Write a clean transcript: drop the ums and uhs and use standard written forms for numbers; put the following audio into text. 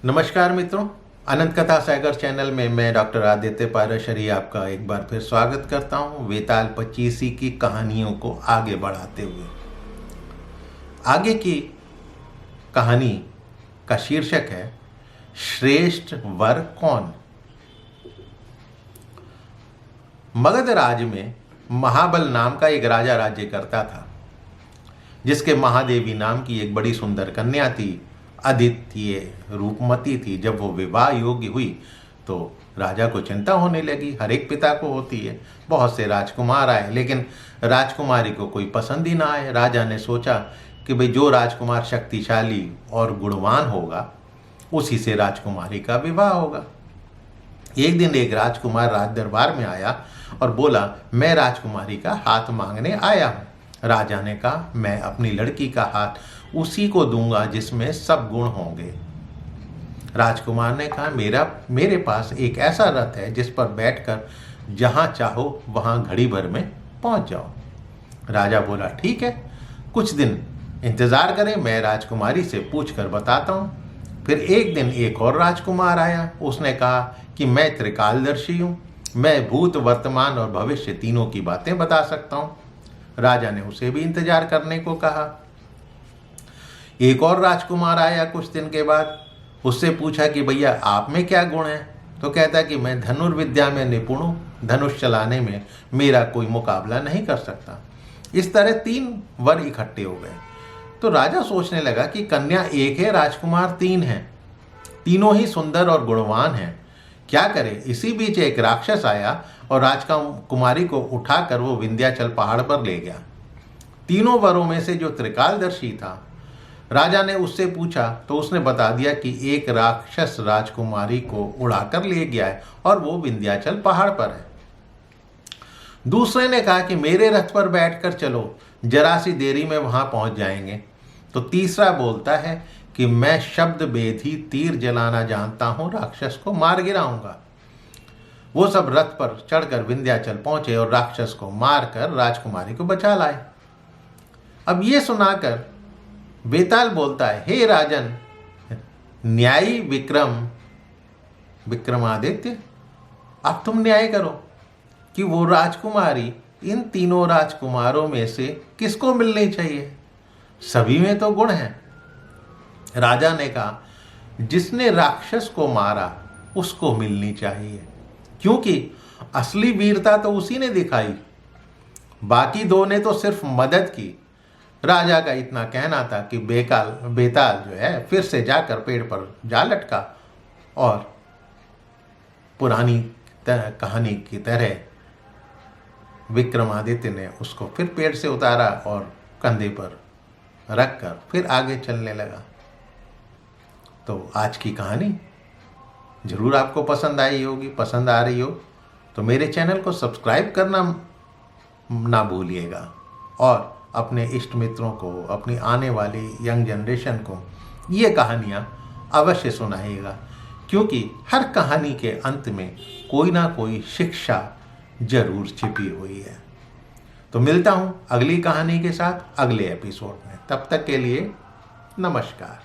नमस्कार मित्रों, अनंत कथा सागर चैनल में मैं डॉक्टर आदित्य पाराशरी आपका एक बार फिर स्वागत करता हूं वेताल पचीसी की कहानियों को आगे बढ़ाते हुए। आगे की कहानी का शीर्षक है श्रेष्ठ वर कौन। मगध राज्य में महाबल नाम का एक राजा राज्य करता था, जिसके महादेवी नाम की एक बड़ी सुंदर कन्या थी। अद्वितीय रूपमती थी। जब वो विवाह योग्य हुई तो राजा को चिंता होने लगी। हर एक पिता को होती है। बहुत से राजकुमार आए, लेकिन राजकुमारी को कोई पसंद ही ना आए। राजा ने सोचा कि भाई जो राजकुमार शक्तिशाली और गुणवान होगा उसी से राजकुमारी का विवाह होगा। एक दिन एक राजकुमार राज दरबार में आया और बोला, मैं राजकुमारी का हाथ मांगने आया हूँ। राजा ने कहा, मैं अपनी लड़की का हाथ उसी को दूंगा जिसमें सब गुण होंगे। राजकुमार ने कहा, मेरे पास एक ऐसा रथ है जिस पर बैठकर जहां चाहो वहां घड़ी भर में पहुंच जाओ। राजा बोला, ठीक है, कुछ दिन इंतजार करें, मैं राजकुमारी से पूछकर बताता हूं। फिर एक दिन एक और राजकुमार आया। उसने कहा कि मैं त्रिकालदर्शी हूं, मैं भूत, वर्तमान और भविष्य तीनों की बातें बता सकता हूं। राजा ने उसे भी इंतजार करने को कहा। एक और राजकुमार आया कुछ दिन के बाद। उससे पूछा कि भैया आप में क्या गुण है। तो कहता कि मैं धनुर्विद्या में निपुण हूं, धनुष चलाने में मेरा कोई मुकाबला नहीं कर सकता। इस तरह 3 वर इकट्ठे हो गए। तो राजा सोचने लगा कि कन्या एक है, राजकुमार 3 हैं, तीनों ही सुंदर और गुणवान हैं, क्या करे। इसी बीच एक राक्षस आया और राजकुमारी को उठाकर वो विंध्याचल पहाड़ पर ले गया। तीनों वरों में से जो त्रिकालदर्शी था, राजा ने उससे पूछा तो उसने बता दिया कि एक राक्षस राजकुमारी को उड़ाकर ले गया है और वो विंध्याचल पहाड़ पर है। दूसरे ने कहा कि मेरे रथ पर बैठकर चलो, जरा सी देरी में वहां पहुंच जाएंगे। तो तीसरा बोलता है कि मैं शब्द बेधी तीर जलाना जानता हूं, राक्षस को मार गिराऊंगा। वो सब रथ पर चढ़कर विंध्याचल पहुंचे और राक्षस को मारकर राजकुमारी को बचा लाए। अब ये सुनाकर वेताल बोलता है, हे राजन, न्यायी विक्रमादित्य, अब तुम न्याय करो कि वो राजकुमारी इन तीनों राजकुमारों में से किसको मिलनी चाहिए। सभी में तो गुण हैं। राजा ने कहा, जिसने राक्षस को मारा उसको मिलनी चाहिए, क्योंकि असली वीरता तो उसी ने दिखाई। बाकी 2 ने तो सिर्फ मदद की। राजा का इतना कहना था कि बेताल जो है फिर से जाकर पेड़ पर जा लटका और पुरानी कहानी की तरह विक्रमादित्य ने उसको फिर पेड़ से उतारा और कंधे पर रखकर फिर आगे चलने लगा। तो आज की कहानी जरूर आपको पसंद आई होगी। पसंद आ रही हो तो मेरे चैनल को सब्सक्राइब करना ना भूलिएगा और अपने इष्ट मित्रों को, अपनी आने वाली यंग जनरेशन को ये कहानियाँ अवश्य सुनाइएगा, क्योंकि हर कहानी के अंत में कोई ना कोई शिक्षा जरूर छिपी हुई है। तो मिलता हूँ अगली कहानी के साथ अगले एपिसोड में। तब तक के लिए नमस्कार।